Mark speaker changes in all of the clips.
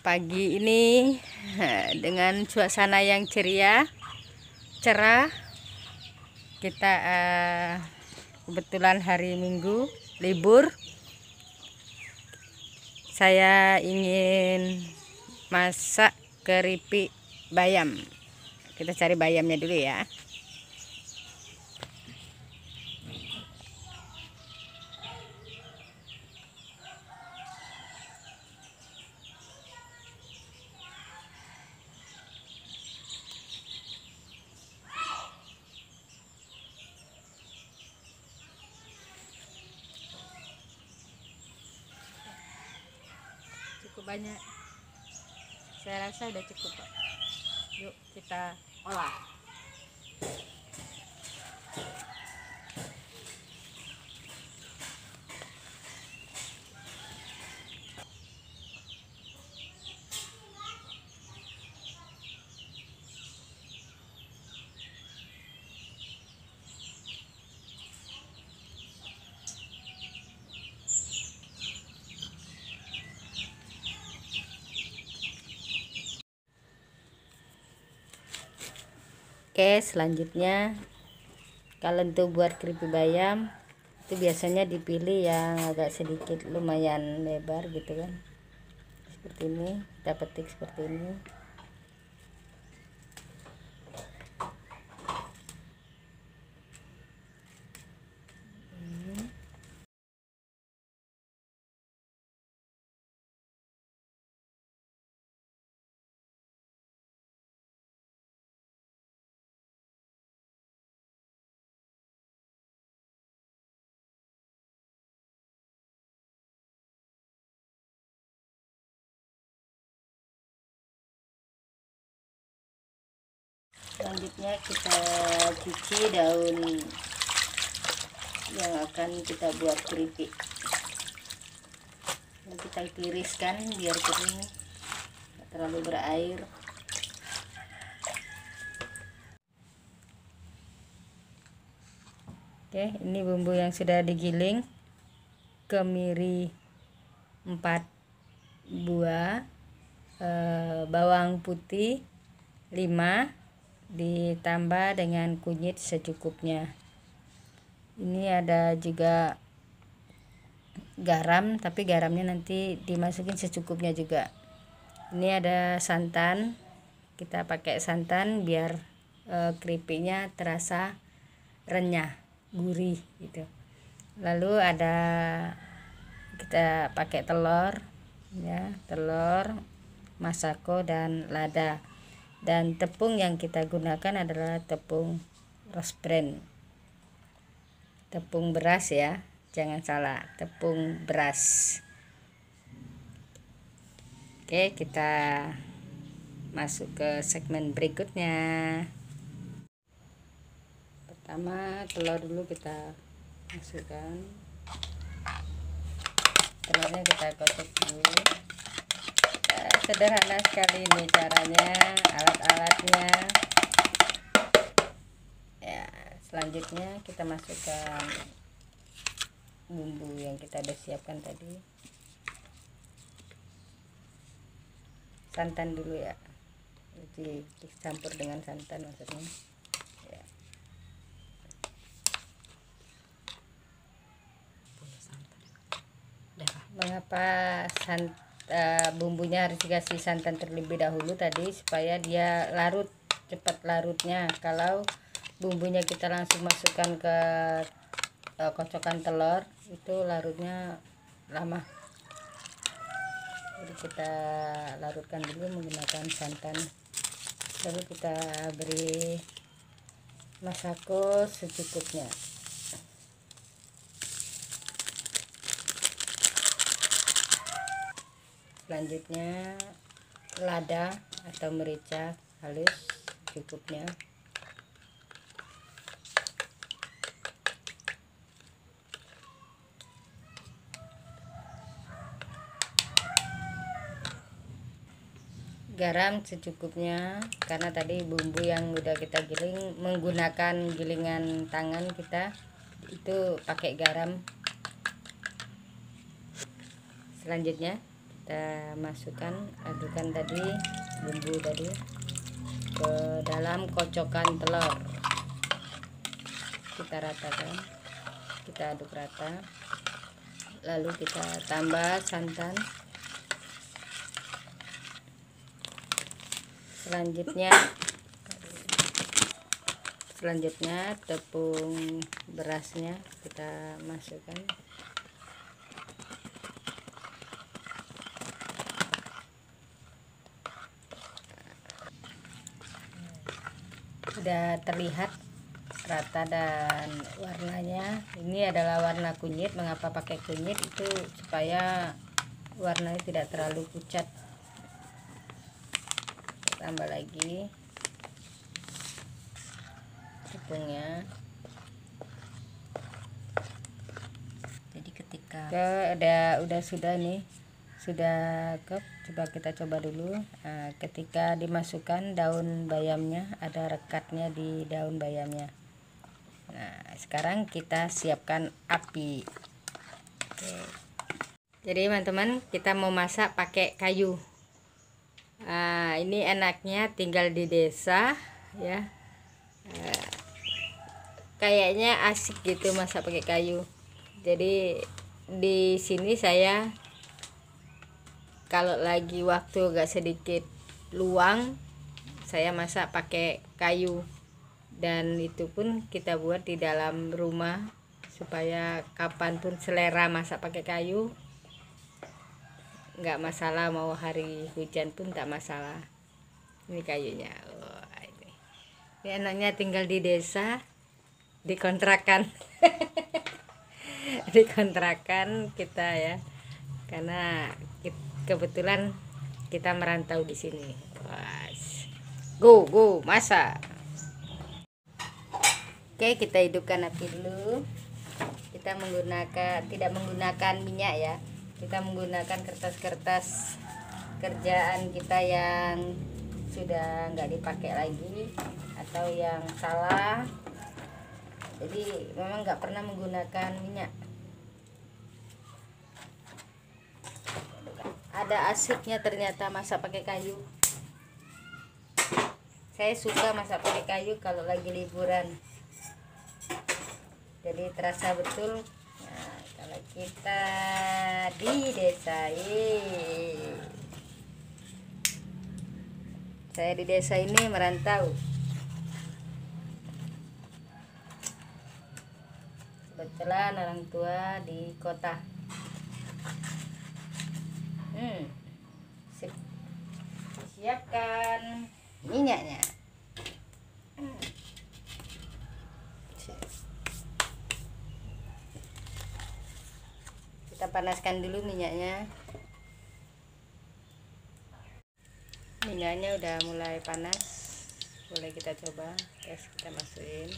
Speaker 1: pagi ini dengan suasana yang ceria, cerah. Kita kebetulan hari Minggu libur. Saya ingin masak keripik bayam. Kita cari bayamnya dulu ya. Cukup banyak, saya rasa udah cukup Pak. Yuk kita olah. Oke, selanjutnya kalau untuk buat keripik bayam itu biasanya dipilih yang agak sedikit lumayan lebar gitu kan, seperti ini. Kita petik seperti ini. Selanjutnya kita cuci daun yang akan kita buat keripik. Lalu kita tiriskan biar kering, tidak terlalu berair. Oke, ini bumbu yang sudah digiling. Kemiri 4 buah, bawang putih 5, ditambah dengan kunyit secukupnya. Ini ada juga garam, tapi garamnya nanti dimasukin secukupnya juga. Ini ada santan, kita pakai santan biar keripiknya terasa renyah, gurih gitu. Lalu ada kita pakai telur ya, telur, masako dan lada. Dan tepung yang kita gunakan adalah tepung rose bran, tepung beras ya, jangan salah, tepung beras. Oke, kita masuk ke segmen berikutnya. Pertama telur dulu kita masukkan, telurnya kita kocok dulu. Sederhana sekali ini caranya, alat-alatnya ya. Selanjutnya kita masukkan bumbu yang kita udah siapkan tadi. Santan dulu ya, jadi dicampur dengan santan maksudnya ya. Mengapa bumbunya harus dikasih santan terlebih dahulu tadi, supaya dia larut, cepat larutnya. Kalau bumbunya kita langsung masukkan ke kocokan telur, itu larutnya lama. Jadi kita larutkan dulu menggunakan santan. Lalu kita beri masako secukupnya. Selanjutnya lada atau merica halus cukupnya. Garam secukupnya, karena tadi bumbu yang udah kita giling menggunakan gilingan tangan kita, itu pakai garam. Selanjutnya kita masukkan, adukan tadi bumbu tadi ke dalam kocokan telur, kita ratakan, kita aduk rata, lalu kita tambah santan, selanjutnya tepung berasnya kita masukkan, sudah terlihat rata dan warnanya ini adalah warna kunyit. Mengapa pakai kunyit? Itu supaya warnanya tidak terlalu pucat. Tambah lagi tepungnya. Jadi ketika sudah nih, sudah coba kita coba dulu. Nah, ketika dimasukkan daun bayamnya, ada rekatnya di daun bayamnya. Nah, sekarang kita siapkan api. Oke. Jadi teman-teman, kita mau masak pakai kayu. Nah, ini enaknya tinggal di desa ya. Kayaknya asik gitu masak pakai kayu. Jadi di sini saya kalau lagi waktu agak sedikit luang, saya masak pakai kayu, dan itu pun kita buat di dalam rumah supaya kapanpun selera masak pakai kayu, nggak masalah, mau hari hujan pun tak masalah. Ini kayunya. Ini enaknya tinggal di desa, dikontrakan. Dikontrakan kita ya, karena kebetulan kita merantau di sini. Go masak. Oke, kita hidupkan api dulu. Kita tidak menggunakan minyak ya. Kita menggunakan kertas-kertas kerjaan kita yang sudah nggak dipakai lagi atau yang salah. Jadi memang nggak pernah menggunakan minyak. Ada asiknya ternyata masak pakai kayu. Saya suka masak pakai kayu kalau lagi liburan. Jadi terasa betul. Nah, kalau kita di desa ini, saya di desa ini merantau. Kebetulan orang tua di kota. Siapkan minyaknya. Kita panaskan dulu minyaknya. Minyaknya udah mulai panas, boleh kita coba. Guys, kita masukin.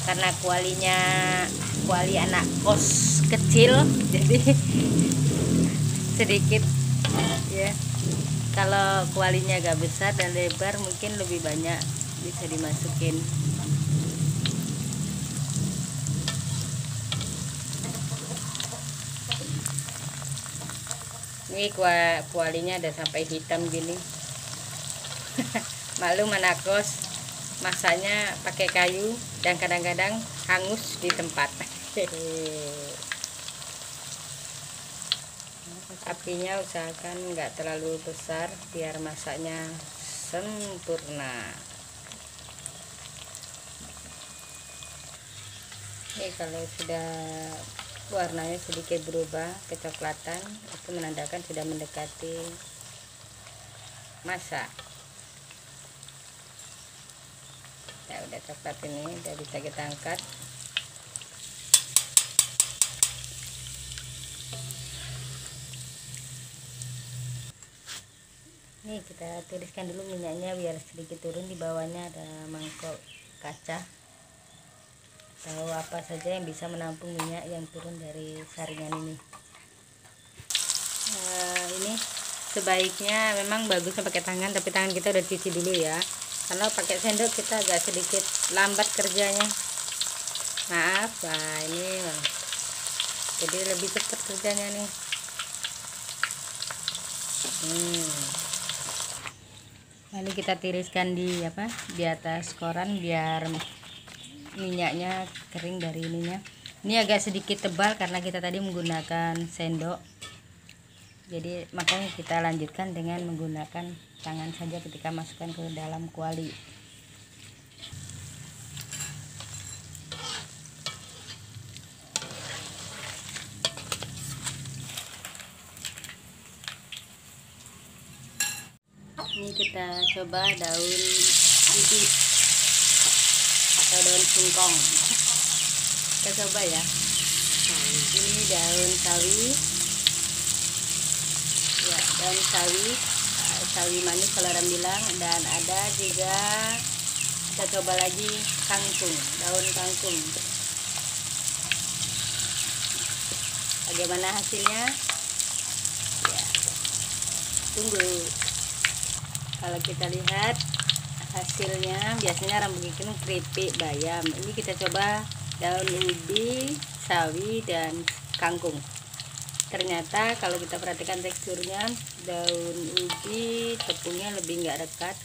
Speaker 1: Karena kuali anak kos kecil, jadi sedikit ya. Kalau kualinya agak besar dan lebar mungkin lebih banyak bisa dimasukin. Ini kualinya ada sampai hitam gini. Maklum anak kos masaknya pakai kayu dan kadang-kadang hangus di tempat. Apinya usahakan nggak terlalu besar biar masaknya sempurna. Ini kalau sudah warnanya sedikit berubah kecoklatan, itu menandakan sudah mendekati masak. Ya udah coklat, ini udah bisa kita angkat. Nih kita tiriskan dulu minyaknya biar sedikit turun. Di bawahnya ada mangkok kaca atau apa saja yang bisa menampung minyak yang turun dari saringan ini. Ini sebaiknya memang bagusnya pakai tangan, tapi tangan kita udah cuci dulu ya, karena pakai sendok kita agak sedikit lambat kerjanya, maaf. Nah ini jadi lebih cepat kerjanya nih. Lalu kita tiriskan di atas koran biar minyaknya kering dari ininya. Ini agak sedikit tebal karena kita tadi menggunakan sendok, jadi makanya kita lanjutkan dengan menggunakan tangan saja ketika masukkan ke dalam kuali. Ini kita coba daun ubi atau daun singkong. Kita coba ya. Ini daun sawi. Ya, daun sawi, sawi manis kalau orang bilang, dan ada juga kita coba lagi kangkung, daun kangkung. Bagaimana hasilnya? Ya, tunggu. Kalau kita lihat hasilnya, biasanya orang bikin keripik bayam. Ini kita coba daun ubi, sawi, dan kangkung. Ternyata kalau kita perhatikan teksturnya, daun ubi tepungnya lebih nggak rekat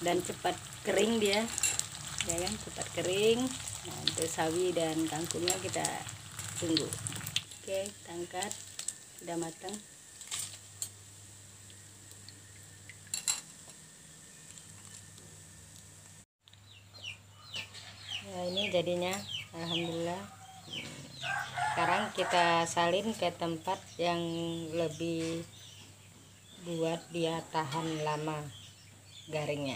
Speaker 1: dan cepat kering dia, ya kan, cepat kering. Nah, untuk sawi dan kangkungnya kita tunggu. Oke, kita angkat, sudah matang. Nah, ini jadinya, alhamdulillah. Sekarang kita salin ke tempat yang lebih buat dia tahan lama garingnya.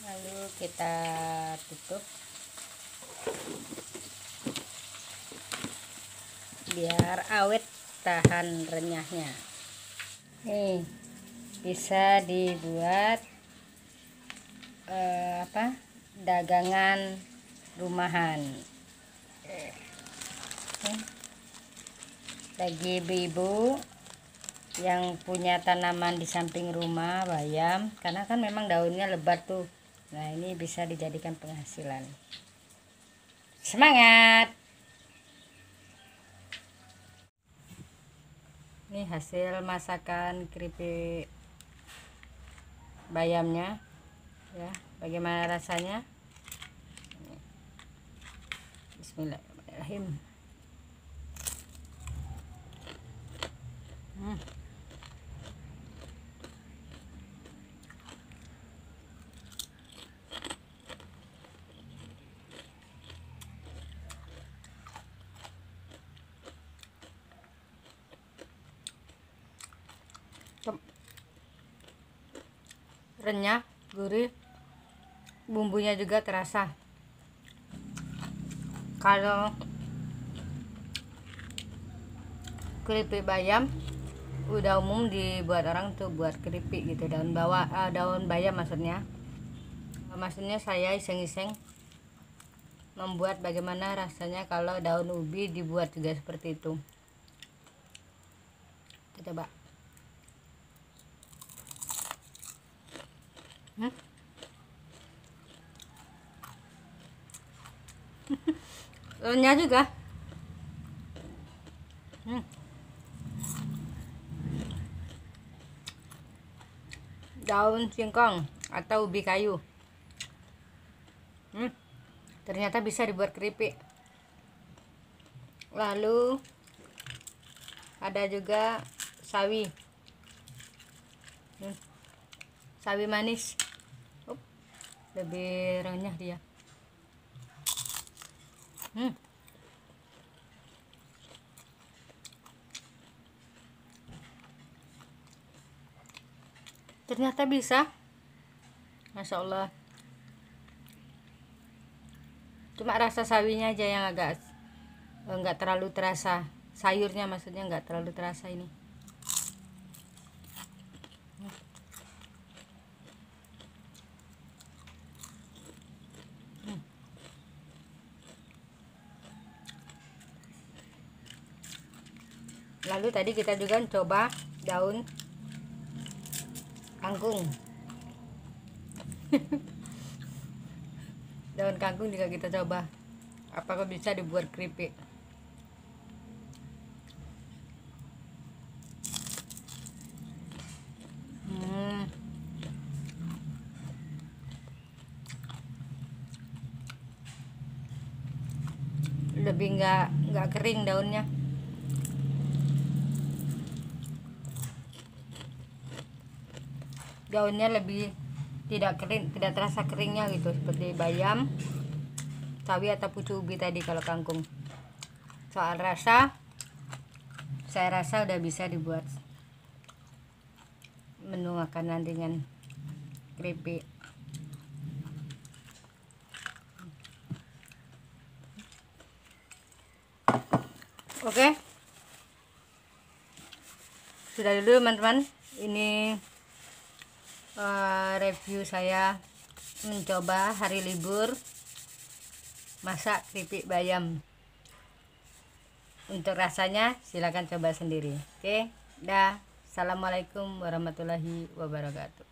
Speaker 1: Lalu kita tutup biar awet, tahan renyahnya. Nih bisa dibuat dagangan rumahan. Bagi ibu-ibu yang punya tanaman di samping rumah bayam, karena kan memang daunnya lebat tuh. Nah ini bisa dijadikan penghasilan. Semangat! Ini hasil masakan keripik bayamnya ya. Bagaimana rasanya? Bismillahirrahmanirrahim. Renyah, gurih, bumbunya juga terasa. Kalau keripik bayam udah umum dibuat orang tuh buat keripik gitu, daun bayam maksudnya saya iseng-iseng membuat bagaimana rasanya kalau daun ubi dibuat juga seperti itu. Kita coba. Renyah juga. Daun singkong atau ubi kayu. Ternyata bisa dibuat keripik. Lalu ada juga sawi. Sawi manis. Lebih renyah dia. Ternyata bisa, Masya Allah. Cuma rasa sawinya aja yang agak nggak terlalu terasa, sayurnya maksudnya nggak terlalu terasa ini. Lalu tadi kita juga coba daun kangkung. Daun kangkung juga kita coba apakah bisa dibuat keripik. Lebih nggak kering daunnya. Daunnya lebih tidak kering, tidak terasa keringnya gitu, seperti bayam, sawi atau pucuk ubi tadi kalau kangkung. Soal rasa, saya rasa udah bisa dibuat menu makanan dengan keripik. Oke, sudah dulu teman-teman, ini review saya mencoba hari libur masak keripik bayam. Untuk rasanya silahkan coba sendiri. Oke, dah. Assalamualaikum warahmatullahi wabarakatuh.